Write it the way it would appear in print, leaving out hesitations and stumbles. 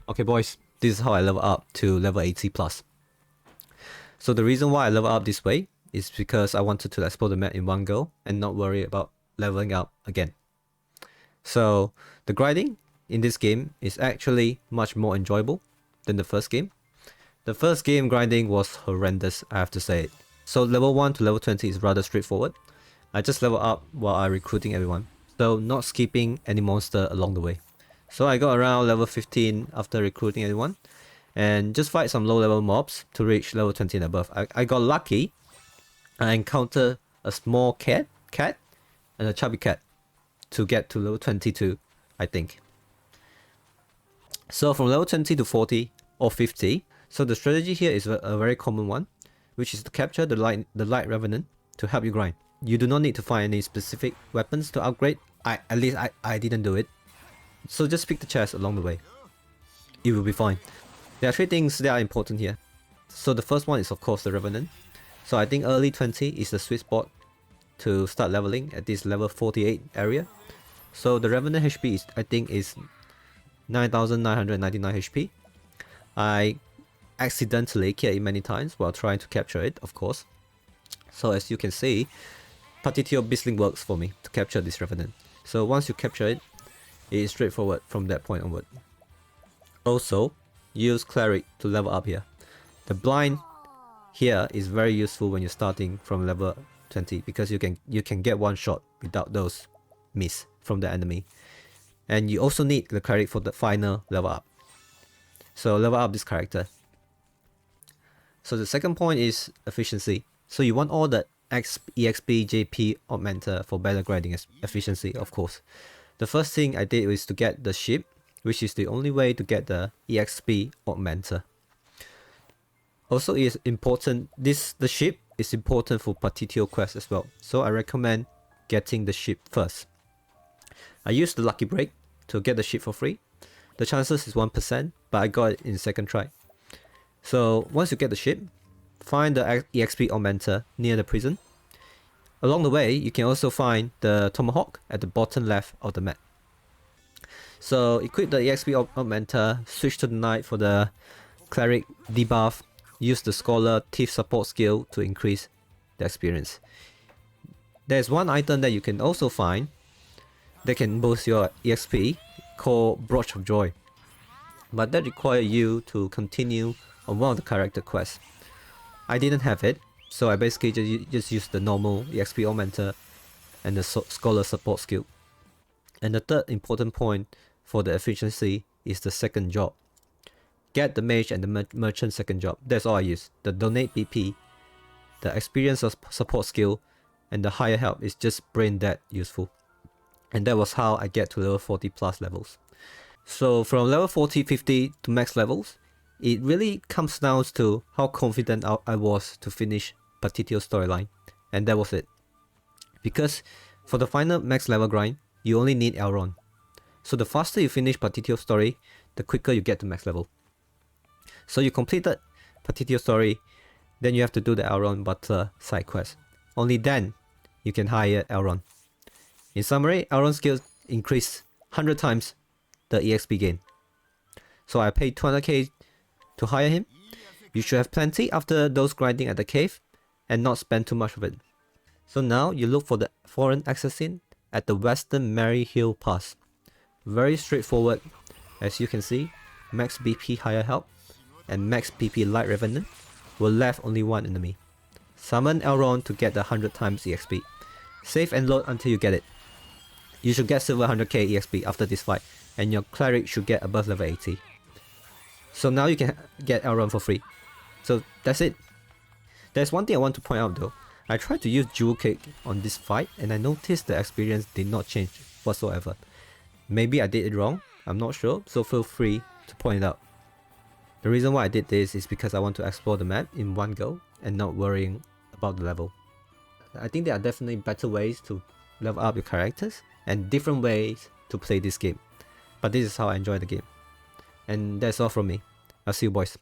Okay boys, this is how I level up to level 80 plus. So the reason why I level up this way is because I wanted to explore the map in one go and not worry about leveling up again. So the grinding in this game is actually much more enjoyable than the first game. The first game grinding was horrendous, I have to say it. So level 1 to level 20 is rather straightforward. I just level up while I'm recruiting everyone, so not skipping any monster along the way. So I got around level 15 after recruiting everyone, and just fight some low level mobs to reach level 20 and above. I got lucky. I encountered a small cat and a chubby cat to get to level 22, I think. So from level 20 to 40 or 50, so the strategy here is a very common one, which is to capture the light revenant to help you grind. You do not need to find any specific weapons to upgrade. At least I didn't do it. So just pick the chest along the way. It will be fine. There are three things that are important here. So the first one is of course the revenant. So I think early 20 is the sweet spot to start leveling at this level 48 area. So the revenant HP is, I think, is 9,999 HP. I accidentally killed it many times while trying to capture it, of course. So as you can see, Partitio Bisling works for me to capture this revenant. So once you capture it, it is straightforward from that point onward. Also, use cleric to level up here. The blind here is very useful when you're starting from level 20 because you can get one shot without those miss from the enemy. And you also need the cleric for the final level up. So level up this character. So the second point is efficiency. So you want all the EXP, JP augmenter for better grinding efficiency, of course. The first thing I did was to get the ship, which is the only way to get the EXP augmenter. Also, it is important, the ship is important for Partitio quest as well, so I recommend getting the ship first. I used the lucky break to get the ship for free. The chances is 1%, but I got it in second try. So once you get the ship, find the EXP augmenter near the prison. Along the way, you can also find the tomahawk at the bottom left of the map. So equip the EXP augmenter, switch to the knight for the cleric debuff, use the scholar thief support skill to increase the experience. There's one item that you can also find that can boost your EXP called Brooch of Joy, but that requires you to continue on one of the character quests. I didn't have it, so I basically just used the normal EXP augmenter and the scholar support skill. And the third important point for the efficiency is the second job. Get the mage and the merchant second job. That's all I use. The donate BP, the experience of support skill, and the higher help is just brain dead useful. And that was how I get to level 40 plus levels. So from level 40, 50 to max levels, it really comes down to how confident I was to finish Partitio's storyline, and that was it. Because for the final max level grind, you only need Alrond. So the faster you finish Partitio's story, the quicker you get to max level. So you completed Partitio's story, then you have to do the Alrond Butler side quest. Only then you can hire Alrond. In summary, Alrond skills increase 100 times the EXP gain. So I paid 200k to hire him. You should have plenty after those grinding at the cave and not spend too much of it. So now you look for the foreign assassin at the Western Mary Hill Pass. Very straightforward, as you can see. Max BP higher help and max BP light revenant will left only one enemy. Summon Alrond to get the 100 times EXP. Save and load until you get it. You should get silver 100k EXP after this fight, and your cleric should get above level 80. So now you can get Alrond for free. So that's it. There's one thing I want to point out though. I tried to use Jewel Cake on this fight and I noticed the experience did not change whatsoever. Maybe I did it wrong, I'm not sure, so feel free to point it out. The reason why I did this is because I want to explore the map in one go and not worrying about the level. I think there are definitely better ways to level up your characters and different ways to play this game. But this is how I enjoy the game. And that's all from me. I'll see you boys.